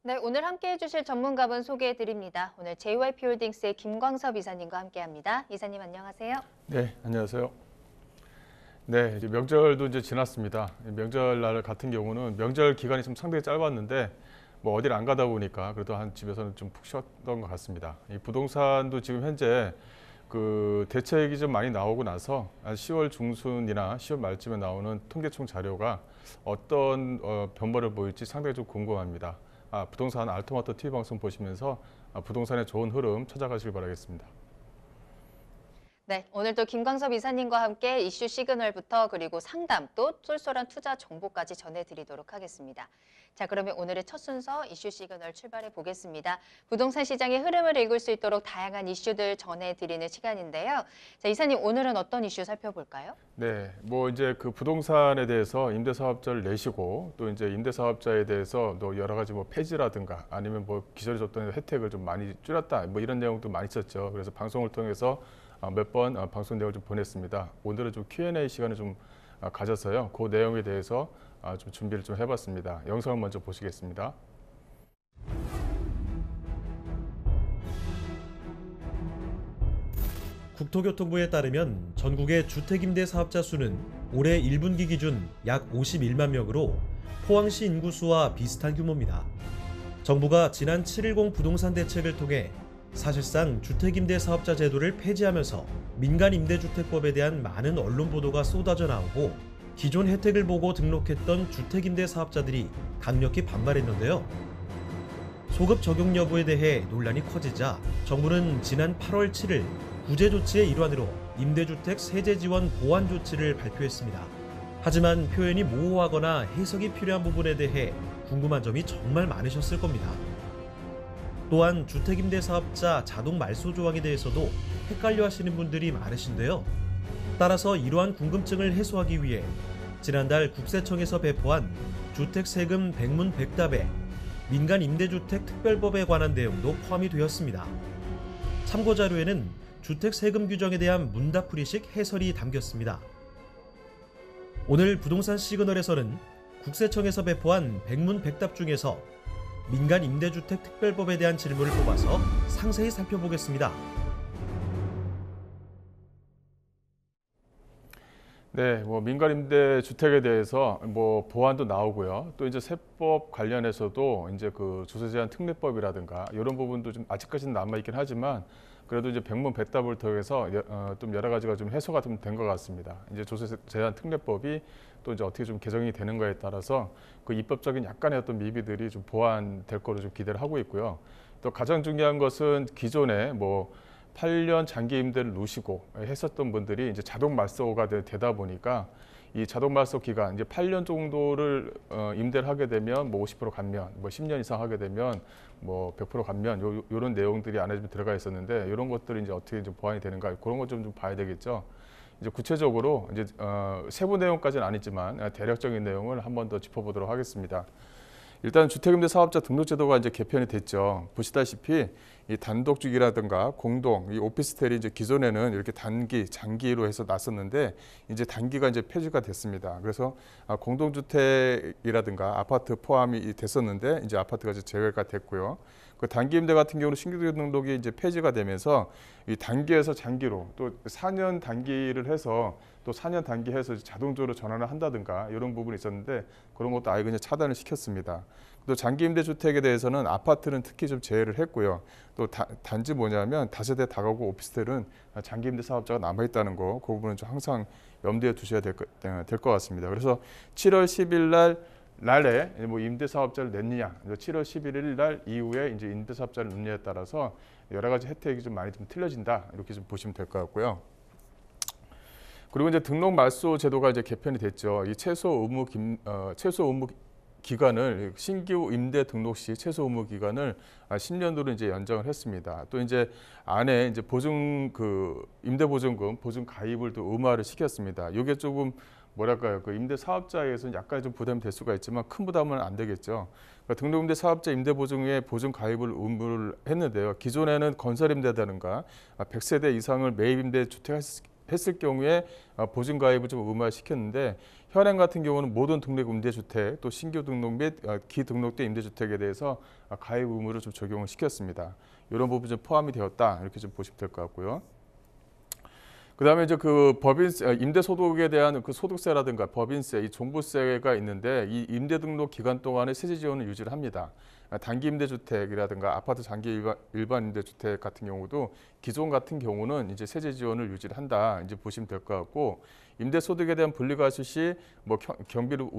네, 오늘 함께해 주실 전문가분 소개해 드립니다. 오늘 JYP홀딩스의 김광섭 이사님과 함께합니다. 이사님 안녕하세요. 네, 안녕하세요. 네, 이제 명절도 이제 지났습니다. 명절날 같은 경우는 명절 기간이 좀 상당히 짧았는데 뭐 어디를 안 가다 보니까 그래도 한 집에서는 좀 푹 쉬었던 것 같습니다. 이 부동산도 지금 현재 그 대책이 좀 많이 나오고 나서 한 10월 중순이나 10월 말쯤에 나오는 통계청 자료가 어떤 변화를 보일지 상당히 좀 궁금합니다. 부동산 알토마토 TV 방송 보시면서 부동산의 좋은 흐름 찾아가시길 바라겠습니다. 네, 오늘도 김광섭 이사님과 함께 이슈 시그널부터 그리고 상담 또 쏠쏠한 투자 정보까지 전해드리도록 하겠습니다. 자, 그러면 오늘의 첫 순서 이슈 시그널 출발해 보겠습니다. 부동산 시장의 흐름을 읽을 수 있도록 다양한 이슈들 전해드리는 시간인데요. 자, 이사님 오늘은 어떤 이슈 살펴볼까요? 네, 뭐 이제 그 부동산에 대해서 임대사업자를 내시고 또 이제 임대사업자에 대해서 또 여러 가지 뭐 폐지라든가 아니면 뭐 기존에 줬던 혜택을 좀 많이 줄였다 뭐 이런 내용도 많이 있었죠. 그래서 방송을 통해서 몇 번 방송 내용을 좀 보냈습니다. 오늘은 좀 Q&A 시간을 좀 가져서요. 그 내용에 대해서 좀 준비를 좀 해봤습니다. 영상을 먼저 보시겠습니다. 국토교통부에 따르면 전국의 주택임대 사업자 수는 올해 1분기 기준 약 51만 명으로 포항시 인구수와 비슷한 규모입니다. 정부가 지난 7.10 부동산 대책을 통해 사실상 주택임대 사업자 제도를 폐지하면서 민간임대주택법에 대한 많은 언론 보도가 쏟아져 나오고 기존 혜택을 보고 등록했던 주택임대 사업자들이 강력히 반발했는데요. 소급 적용 여부에 대해 논란이 커지자 정부는 지난 8월 7일 구제 조치의 일환으로 임대주택 세제 지원 보완 조치를 발표했습니다. 하지만 표현이 모호하거나 해석이 필요한 부분에 대해 궁금한 점이 정말 많으셨을 겁니다. 또한 주택임대 사업자 자동 말소 조항에 대해서도 헷갈려 하시는 분들이 많으신데요. 따라서 이러한 궁금증을 해소하기 위해 지난달 국세청에서 배포한 주택세금 백문백답에 민간임대주택 특별법에 관한 내용도 포함이 되었습니다. 참고자료에는 주택세금 규정에 대한 문답풀이식 해설이 담겼습니다. 오늘 부동산 시그널에서는 국세청에서 배포한 백문백답 중에서 민간임대주택 특별법에 대한 질문을 뽑아서 상세히 살펴보겠습니다. 네, 뭐 민간임대주택에 대해서 뭐 보완도 나오고요. 또 이제 세법 관련해서도 이제 그 조세제한 특례법이라든가 이런 부분도 좀 아직까지는 남아 있긴 하지만 그래도 이제 백문백답을 통해서 좀 여러 가지가 좀 해소가 좀 된 것 같습니다. 이제 조세제한 특례법이 또 이제 어떻게 좀 개정이 되는 거에 따라서 그 입법적인 약간의 어떤 미비들이 좀 보완될 거로 좀 기대를 하고 있고요. 또 가장 중요한 것은 기존에 뭐 8년 장기 임대를 누시고 했었던 분들이 이제 자동 말소가 되다 보니까 이 자동 말소 기간 이제 8년 정도를 임대를 하게 되면 뭐 50% 감면, 뭐 10년 이상 하게 되면 뭐 100% 감면 요런 내용들이 안에 좀 들어가 있었는데 이런 것들이 이제 어떻게 좀 보완이 되는가 그런 것 좀 봐야 되겠죠. 이제 구체적으로 이제 세부 내용까지는 아니지만 대략적인 내용을 한 번 더 짚어보도록 하겠습니다. 일단 주택임대 사업자 등록제도가 이제 개편이 됐죠. 보시다시피 이 단독주기라든가 공동, 이 오피스텔이 이제 기존에는 이렇게 단기, 장기로 해서 났었는데 이제 단기가 이제 폐지가 됐습니다. 그래서 공동주택이라든가 아파트 포함이 됐었는데 이제 아파트가 이제 제외가 됐고요. 그 단기임대 같은 경우는 신규 등록이 이제 폐지가 되면서 이 단기에서 장기로 또 4년 단기를 해서 또 4년 단기해서 자동적으로 전환을 한다든가 이런 부분이 있었는데 그런 것도 아예 그냥 차단을 시켰습니다. 또 장기임대주택에 대해서는 아파트는 특히 좀 제외를 했고요. 또 단지 뭐냐면 다세대 다가구 오피스텔은 장기임대 사업자가 남아있다는 거, 그 부분은 좀 항상 염두에 두셔야 될 것 같습니다. 그래서 7월 10일 날에 뭐 임대사업자를 냈느냐, 7월 11일 날 이후에 이제 임대사업자를 넣느냐에 따라서 여러 가지 혜택이 좀 많이 좀 틀려진다 이렇게 좀 보시면 될 것 같고요. 그리고 이제 등록 말소 제도가 이제 개편이 됐죠. 이 최소 의무 기간을 신규 임대 등록 시 최소 의무 기간을 10년으로 이제 연장을 했습니다. 또 이제 안에 이제 임대 보증금 보증 가입을 또 의무화를 시켰습니다. 이게 조금 뭐랄까요, 그 임대 사업자에서는 약간 좀 부담이 될 수가 있지만 큰 부담은 안 되겠죠. 그러니까 등록임대 사업자 임대 보증에 보증 가입을 의무를 했는데요. 기존에는 건설임대라든가 100세대 이상을 매입임대 주택 했을 경우에 보증 가입을 좀 의무화 시켰는데 현행 같은 경우는 모든 등록 임대주택 또 신규 등록 및 기등록된 임대주택에 대해서 가입 의무를 좀 적용을 시켰습니다. 이런 부분이 좀 포함이 되었다 이렇게 좀 보시면 될 것 같고요. 그다음에 이제 그 법인세, 임대소득에 대한 그 소득세라든가 법인세, 이 종부세가 있는데 이 임대 등록 기간 동안에 세제 지원을 유지를 합니다. 단기 임대주택이라든가 아파트 장기 일반 임대주택 같은 경우도 기존 같은 경우는 이제 세제 지원을 유지를 한다 이제 보시면 될 것 같고 임대소득에 대한 분리과세 시 뭐 경비를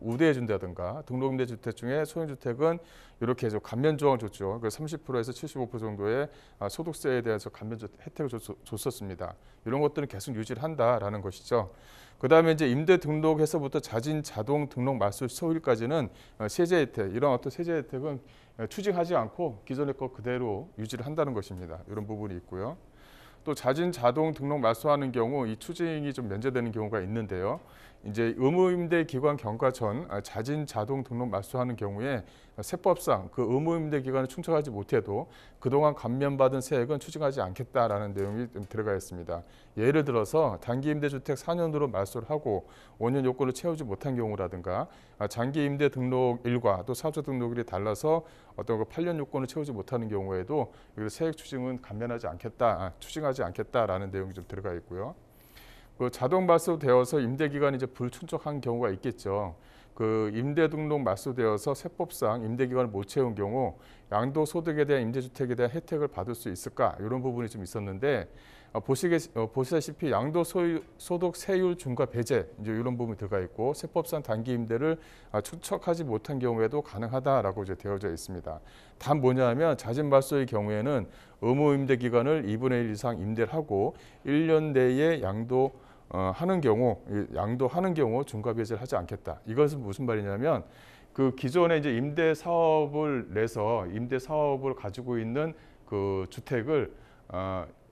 우대해 준다든가 등록임대주택 중에 소형주택은 이렇게 해서 감면 조항을 줬죠. 그 30%에서 75% 정도의 소득세에 대해서 감면 혜택을 줬었습니다. 이런 것들은 계속 유지를 한다라는 것이죠. 그다음에 이제 임대 등록에서부터 자진 자동 등록 말소 소일까지는 세제 혜택 이런 어떤 세제 혜택은 추징하지 않고 기존의 것 그대로 유지를 한다는 것입니다. 이런 부분이 있고요. 또 자진 자동 등록 말소하는 경우 이 추징이 좀 면제되는 경우가 있는데요. 이제 의무임대 기간 경과 전 자진 자동 등록 말소하는 경우에 세법상 그 의무임대 기간을 충족하지 못해도 그동안 감면받은 세액은 추징하지 않겠다라는 내용이 좀 들어가 있습니다. 예를 들어서 단기 임대주택 4년으로 말소를 하고 5년 요건을 채우지 못한 경우라든가 장기 임대 등록일과 또 사업자 등록일이 달라서 어떤 그 8년 요건을 채우지 못하는 경우에도 세액 추징은 감면하지 않겠다, 추징하지 않겠다라는 내용이 좀 들어가 있고요. 그 자동 말소되어서 임대 기간이 이제 불충족한 경우가 있겠죠. 그 임대 등록 말소되어서 세법상 임대 기간을 못 채운 경우 양도소득에 대한 임대주택에 대한 혜택을 받을 수 있을까 이런 부분이 좀 있었는데 보시다시피 양도소득 세율 중과 배제 이제 이런 부분이 들어가 있고 세법상 단기 임대를 충족하지 못한 경우에도 가능하다라고 이제 되어져 있습니다. 단 뭐냐면 자진 말소의 경우에는 의무 임대 기간을 2분의 1 이상 임대를 하고 1년 내에 양도하는 경우 중과 배제를 하지 않겠다. 이것은 무슨 말이냐면 그 기존에 이제 임대 사업을 내서 임대 사업을 가지고 있는 그 주택을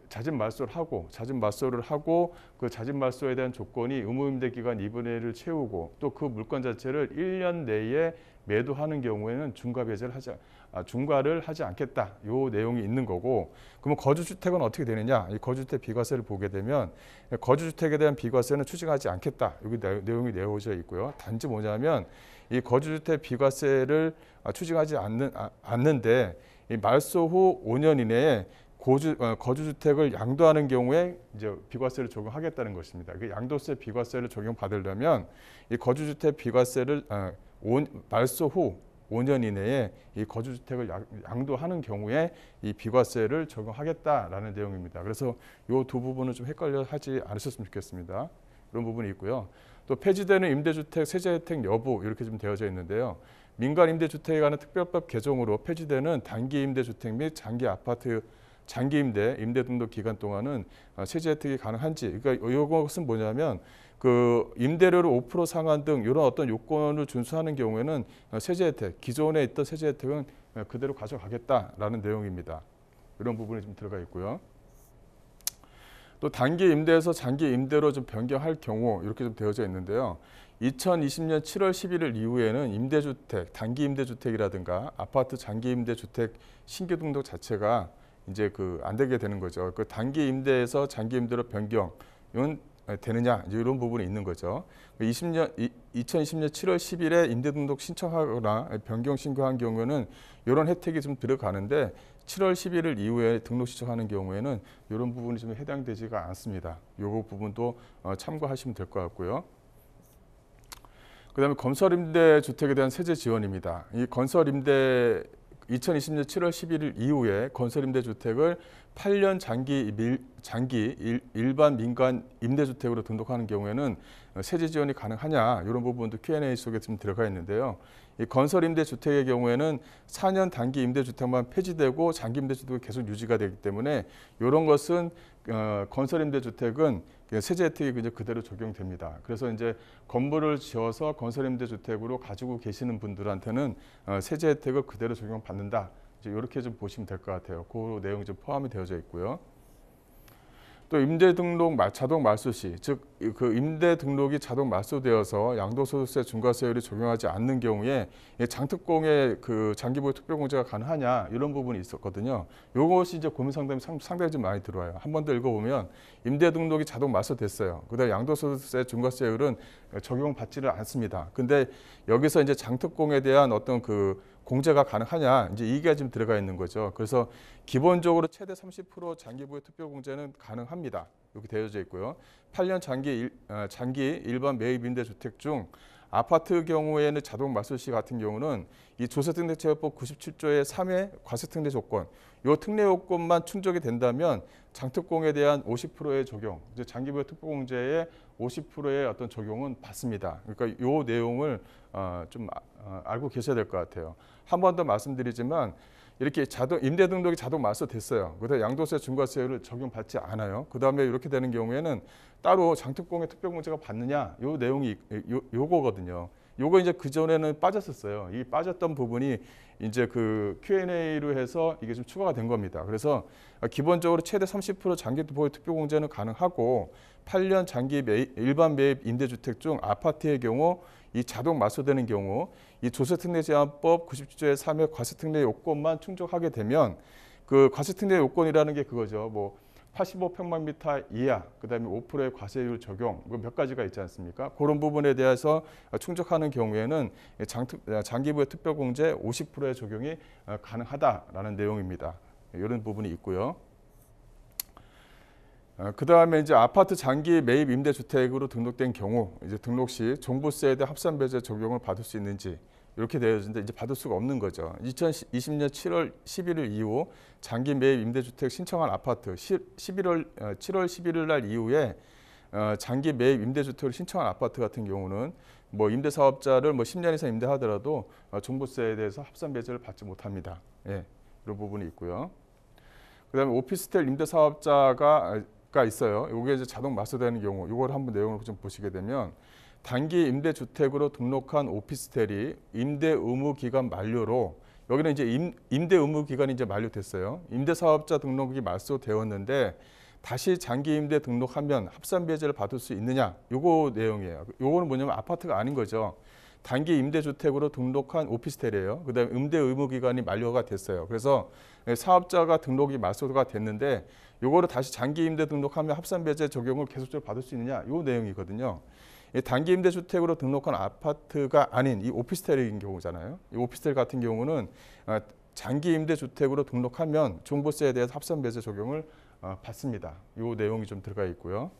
자진 말소를 하고 그 자진 말소에 대한 조건이 의무임대 기간 2분의 1을 채우고 또 그 물건 자체를 1년 내에 매도하는 경우에는 중과를 하지 않겠다. 요 내용이 있는 거고 그러면 거주주택은 어떻게 되느냐? 이 거주주택 비과세를 보게 되면 거주주택에 대한 비과세는 추징하지 않겠다. 여기 내용이 내어져 있고요. 단지 뭐냐면 이 거주주택 비과세를 추징하지 않는데 이 말소 후 5년 이내에 거주주택을 양도하는 경우에 이제 비과세를 적용하겠다는 것입니다. 그 양도세 비과세를 적용받으려면 이 거주주택 비과세를 말소 후 5년 이내에 이 거주주택을 양도하는 경우에 이 비과세를 적용하겠다라는 내용입니다. 그래서 이 두 부분은 좀 헷갈려 하지 않으셨으면 좋겠습니다. 이런 부분이 있고요. 또 폐지되는 임대주택 세제 혜택 여부 이렇게 좀 되어져 있는데요. 민간 임대주택에 관한 특별법 개정으로 폐지되는 단기 임대주택 및 장기 아파트 장기 임대 등록 기간 동안은 세제 혜택이 가능한지 그러니까 이것은 뭐냐면 그 임대료를 5% 상한 등 이런 어떤 요건을 준수하는 경우에는 세제 혜택 기존에 있던 세제 혜택은 그대로 가져가겠다라는 내용입니다. 이런 부분이 좀 들어가 있고요. 또 단기 임대에서 장기 임대로 좀 변경할 경우 이렇게 좀 되어져 있는데요. 2020년 7월 11일 이후에는 임대주택, 단기 임대주택이라든가 아파트 장기 임대주택 신규 등록 자체가 이제 안 되게 되는 거죠. 그 단기 임대에서 장기 임대로 변경은 되느냐 이런 부분이 있는 거죠. 2020년 7월 10일에 임대 등록 신청하거나 변경 신고한 경우에는 이런 혜택이 좀 들어가는데 7월 11일 이후에 등록 신청하는 경우에는 이런 부분이 좀 해당되지가 않습니다. 이 부분도 참고하시면 될 것 같고요. 그다음에 건설임대 주택에 대한 세제 지원입니다. 이 건설임대 2020년 7월 11일 이후에 건설임대주택을 8년 장기 일반 민간 임대주택으로 등록하는 경우에는 세제 지원이 가능하냐 이런 부분도 Q&A 속에 좀 들어가 있는데요. 이 건설임대주택의 경우에는 4년 단기 임대주택만 폐지되고 장기 임대주택이 계속 유지가 되기 때문에 이런 것은 건설임대주택은 세제 혜택이 그대로 적용됩니다. 그래서 이제 건물을 지어서 건설임대주택으로 가지고 계시는 분들한테는 세제 혜택을 그대로 적용받는다. 이제 이렇게 좀 보시면 될 것 같아요. 그 내용이 좀 포함이 되어져 있고요. 또 임대 등록 자동 말소 시, 즉 그 임대 등록이 자동 말소되어서 양도소득세 중과세율이 적용하지 않는 경우에 장특공의 그 장기보유 특별공제가 가능하냐 이런 부분이 있었거든요. 이것이 이제 고민 상담이 상당히 좀 많이 들어와요. 한 번 더 읽어보면 임대 등록이 자동 말소됐어요. 그다음에 양도소득세 중과세율은 적용받지를 않습니다. 근데 여기서 이제 장특공에 대한 어떤 그 공제가 가능하냐 이제 이게 지금 들어가 있는 거죠. 그래서 기본적으로 최대 30% 장기보유 특별공제는 가능합니다. 이렇게 되어져 있고요. 8년 장기 일반 매입 임대주택 중 아파트 경우에는 자동 말소시 같은 경우는 이 조세특례제도법 97조의 3회 과세특례 조건, 이 특례 요건만 충족이 된다면 장특공에 대한 50%의 적용, 이제 장기보유 특별공제의 50%의 어떤 적용은 받습니다. 그러니까 이 내용을 좀 알고 계셔야 될 것 같아요. 한 번 더 말씀드리지만 이렇게 임대 등록이 자동 말소됐어요. 그다음에 양도세 중과세율을 적용받지 않아요. 그다음에 이렇게 되는 경우에는 따로 장특공의 특별공제가 받느냐 요 내용이 요거거든요. 요거 이제 그 전에는 빠졌었어요. 이 빠졌던 부분이 이제 그 Q&A로 해서 이게 좀 추가가 된 겁니다. 그래서 기본적으로 최대 30% 장기보유 특별공제는 가능하고 8년 일반 매입 임대주택 중 아파트의 경우 이 자동 말소되는 경우 이 조세특례제한법 97조의 3회 과세특례 요건만 충족하게 되면 그 과세특례 요건이라는 게 그거죠. 뭐 85평방미터 이하, 그다음에 5%의 과세율 적용, 몇 가지가 있지 않습니까? 그런 부분에 대해서 충족하는 경우에는 장기보유 특별공제 50%의 적용이 가능하다라는 내용입니다. 이런 부분이 있고요. 그다음에 이제 아파트 장기 매입 임대주택으로 등록된 경우 이제 등록 시 종부세에 대한 합산배제 적용을 받을 수 있는지 이렇게 되어지는데 이제 받을 수가 없는 거죠. 2020년 7월 11일 이후 장기 매입 임대주택 신청한 아파트 7월 11일 날 이후에 장기 매입 임대주택을 신청한 아파트 같은 경우는 뭐 임대사업자를 뭐 10년 이상 임대하더라도 종부세에 대해서 합산배제를 받지 못합니다. 예, 이런 부분이 있고요. 그다음에 오피스텔 임대사업자가 있어요. 이게 이제 자동 말소되는 경우, 이걸 한번 내용을 좀 보시게 되면 단기 임대주택으로 등록한 오피스텔이 임대 의무 기간 만료로 여기는 이제 임대 의무 기간이 이제 만료됐어요. 임대사업자 등록이 말소되었는데 다시 장기 임대 등록하면 합산 배제를 받을 수 있느냐? 요거 내용이에요. 요거는 뭐냐면 아파트가 아닌 거죠. 단기 임대주택으로 등록한 오피스텔이에요. 그다음에 임대 의무 기간이 만료가 됐어요. 그래서 사업자가 등록이 말소가 됐는데 요거를 다시 장기 임대 등록하면 합산 배제 적용을 계속적으로 받을 수 있느냐? 요 내용이거든요. 단기 임대주택으로 등록한 아파트가 아닌 이 오피스텔인 경우잖아요. 이 오피스텔 같은 경우는 장기 임대주택으로 등록하면 종부세에 대해서 합산 배제 적용을 받습니다. 이 내용이 좀 들어가 있고요.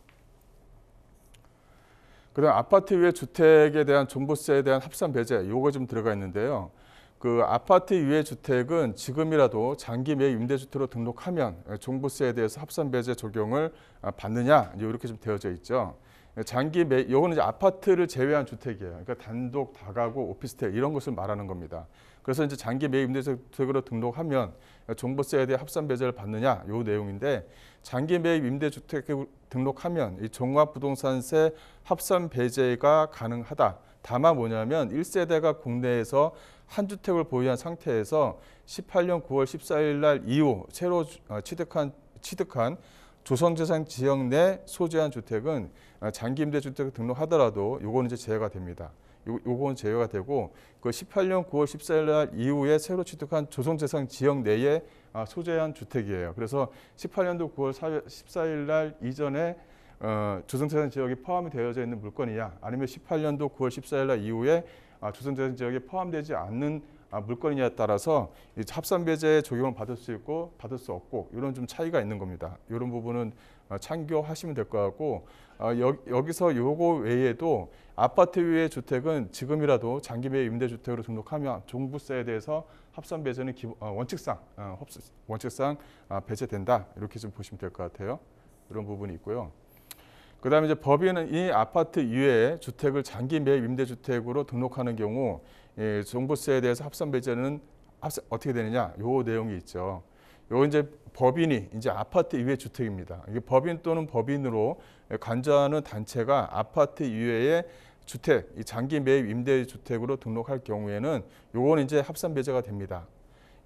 그다음 아파트 위에 주택에 대한 종부세에 대한 합산 배제 요거 좀 들어가 있는데요. 그 아파트 위에 주택은 지금이라도 장기 매입 임대주택으로 등록하면 종부세에 대해서 합산 배제 적용을 받느냐 이렇게 좀 되어져 있죠. 장기 매입 요거는 이제 아파트를 제외한 주택이에요. 그러니까 단독 다가구 오피스텔 이런 것을 말하는 겁니다. 그래서 이제 장기 매입 임대주택으로 등록하면 종부세에 대해 합산 배제를 받느냐 요 내용인데 장기 매입 임대주택 등록하면 이 종합부동산세 합산 배제가 가능하다. 다만 뭐냐면 1세대가 국내에서 한 주택을 보유한 상태에서 18년 9월 14일 날 이후 새로 취득한 조성재산 지역 내 소재한 주택은 장기 임대주택 등록하더라도 요거는 이제 제외가 됩니다. 요건 제외가 되고 그 18년 9월 14일 날 이후에 새로 취득한 조성재산 지역 내에 소재한 주택이에요. 그래서 18년도 9월 14일 날 이전에 조성재산 지역이 포함이 되어져 있는 물건이냐 아니면 18년도 9월 14일 날 이후에 조성재산 지역에 포함되지 않는 물건이냐에 따라서 합산 배제 적용을 받을 수 있고 받을 수 없고 이런 좀 차이가 있는 겁니다. 이런 부분은 참고하시면 될 것 같고 여기서 요거 외에도 아파트 위의 주택은 지금이라도 장기 매입 임대주택으로 등록하면 종부세에 대해서 합산 배제는 원칙상 배제된다 이렇게 좀 보시면 될 것 같아요. 이런 부분이 있고요. 그다음에 이제 법인은 이 아파트 이외에 주택을 장기 매입 임대주택으로 등록하는 경우 종부세에 대해서 합산 배제는 어떻게 되느냐? 요 내용이 있죠. 요 이제 법인이 이제 아파트 이외 주택입니다. 이게 법인 또는 법인으로 간주하는 단체가 아파트 이외의 주택, 이 장기 매입 임대주택으로 등록할 경우에는 요거는 이제 합산 배제가 됩니다.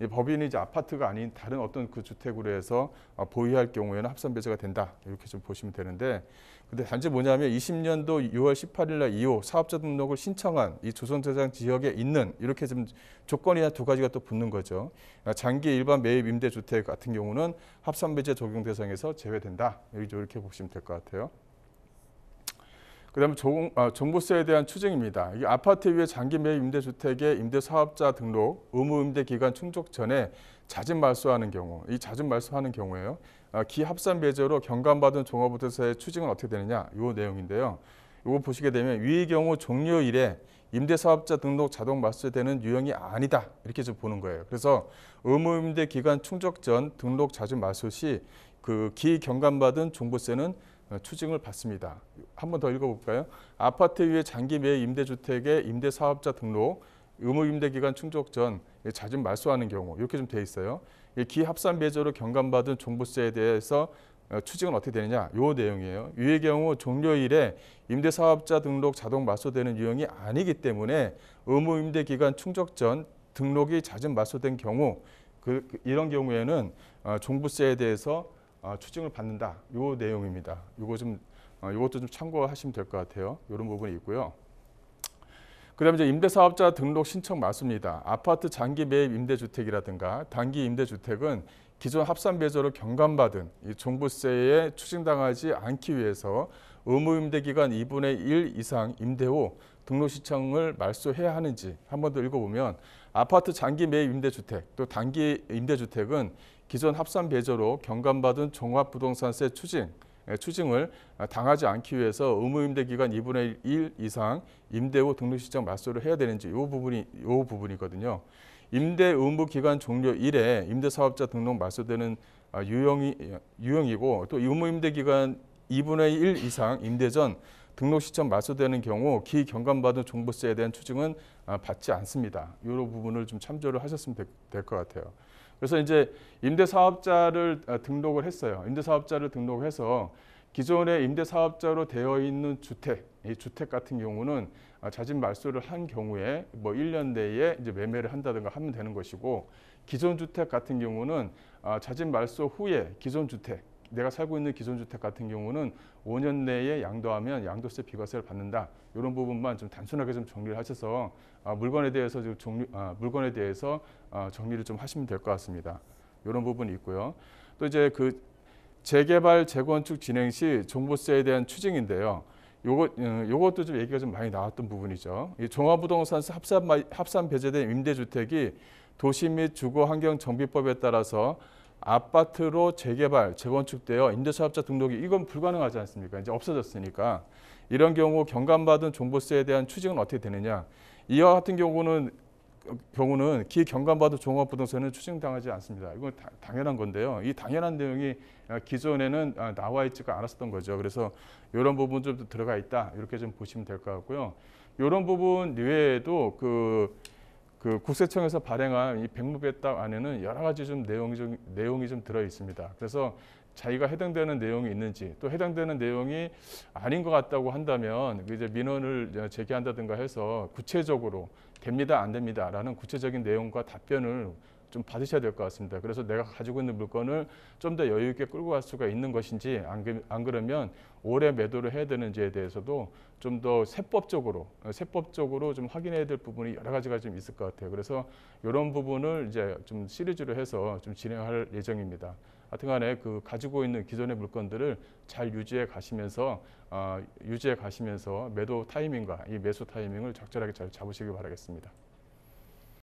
이 법인이 이제 아파트가 아닌 다른 어떤 그 주택으로 해서 보유할 경우에는 합산 배제가 된다. 이렇게 좀 보시면 되는데, 근데 단지 뭐냐면 20년도 6월 18일 날 이후 사업자 등록을 신청한 이 조선대상 지역에 있는 이렇게 좀 조건이 두 가지가 또 붙는 거죠. 장기 일반 매입 임대주택 같은 경우는 합산 배제 적용 대상에서 제외된다. 이렇게 보시면 될 것 같아요. 그다음에 종부세에 대한 추징입니다. 이 아파트 위에 장기 매입 임대주택의 임대사업자 등록 의무 임대 기간 충족 전에 잦은 말소하는 경우, 이 잦은 말소하는 경우에요. 기합산 배제로 경감받은 종합부동산의 추징은 어떻게 되느냐, 이 내용인데요. 이거 보시게 되면 위의 경우 종료일에 임대사업자 등록 자동 말소되는 유형이 아니다, 이렇게 좀 보는 거예요. 그래서 의무 임대 기간 충족 전 등록 잦은 말소 시 그 기경감받은 종부세는 추징을 받습니다. 한 번 더 읽어볼까요? 아파트 위에 장기 매입 임대주택의 임대사업자 등록 의무 임대기간 충족 전 잦은 말소하는 경우 이렇게 좀 돼 있어요. 기합산 배제로 경감받은 종부세에 대해서 추징은 어떻게 되느냐? 이 내용이에요. 이의 경우 종료일에 임대사업자 등록 자동 말소되는 유형이 아니기 때문에 의무 임대기간 충족 전 등록이 잦은 말소된 경우 이런 경우에는 종부세에 대해서 추징을 받는다. 이 내용입니다. 이것도 좀 참고하시면 될 것 같아요. 이런 부분이 있고요. 그다음에 이제 임대사업자 등록 신청 말소입니다. 아파트 장기 매입 임대주택이라든가 단기 임대주택은 기존 합산 배제로 경감받은 이 종부세에 추징당하지 않기 위해서 의무 임대 기간 2분의 1 이상 임대 후 등록 신청을 말소해야 하는지 한 번 더 읽어보면 아파트 장기 매입 임대주택 또 단기 임대주택은 기존 합산 배제로 경감받은 종합부동산세 추징을 당하지 않기 위해서 의무 임대 기간 2분의 1 이상 임대 후 등록 신청 말소를 해야 되는지 이 부분이거든요. 임대 의무 기간 종료일에 임대사업자 등록 말소되는 유형이고 또 의무 임대 기간 2분의 1 이상 임대 전 등록 신청 말소되는 경우 기경감받은 종부세에 대한 추징은 받지 않습니다. 이런 부분을 좀 참조를 하셨으면 될 것 같아요. 그래서 이제 임대사업자를 등록을 했어요. 임대사업자를 등록해서 기존에 임대사업자로 되어 있는 이 주택 같은 경우는 자진 말소를 한 경우에 뭐 1년 내에 이제 매매를 한다든가 하면 되는 것이고 기존 주택 같은 경우는 자진 말소 후에 기존 주택 내가 살고 있는 기존 주택 같은 경우는 5년 내에 양도하면 양도세 비과세를 받는다. 이런 부분만 좀 단순하게 좀 정리를 하셔서 물건에 대해서 정리를 좀 하시면 될 것 같습니다. 이런 부분이 있고요. 또 이제 그 재개발 재건축 진행 시 종부세에 대한 추징인데요. 요것도 좀 얘기가 좀 많이 나왔던 부분이죠. 이 종합부동산세 합산 배제된 임대주택이 도시 및 주거환경정비법에 따라서 아파트로 재개발, 재건축되어 임대사업자 등록이 이건 불가능하지 않습니까? 이제 없어졌으니까. 이런 경우 경감받은 종부세에 대한 추징은 어떻게 되느냐? 이와 같은 경우는 기경감받은 종합부동산은 추징당하지 않습니다. 이건 당연한 건데요. 이 당연한 내용이 기존에는 나와 있지가 않았었던 거죠. 그래서 이런 부분 좀 들어가 있다. 이렇게 좀 보시면 될 것 같고요. 이런 부분 외에도 그 국세청에서 발행한 이 백무배딱 안에는 여러 가지 좀 내용이 좀 들어 있습니다. 그래서 자기가 해당되는 내용이 있는지 또 해당되는 내용이 아닌 것 같다고 한다면 이제 민원을 제기한다든가 해서 구체적으로 됩니다 안 됩니다라는 구체적인 내용과 답변을 좀 받으셔야 될 것 같습니다. 그래서 내가 가지고 있는 물건을 좀 더 여유 있게 끌고 갈 수가 있는 것인지 안 그러면 올해 매도를 해야 되는지에 대해서도 좀 더 세법적으로 좀 확인해야 될 부분이 여러 가지가 좀 있을 것 같아요. 그래서 이런 부분을 이제 좀 시리즈로 해서 좀 진행할 예정입니다. 하여튼간에 그 가지고 있는 기존의 물건들을 잘 유지해 가시면서 매도 타이밍과 이 매수 타이밍을 적절하게 잘 잡으시기 바라겠습니다.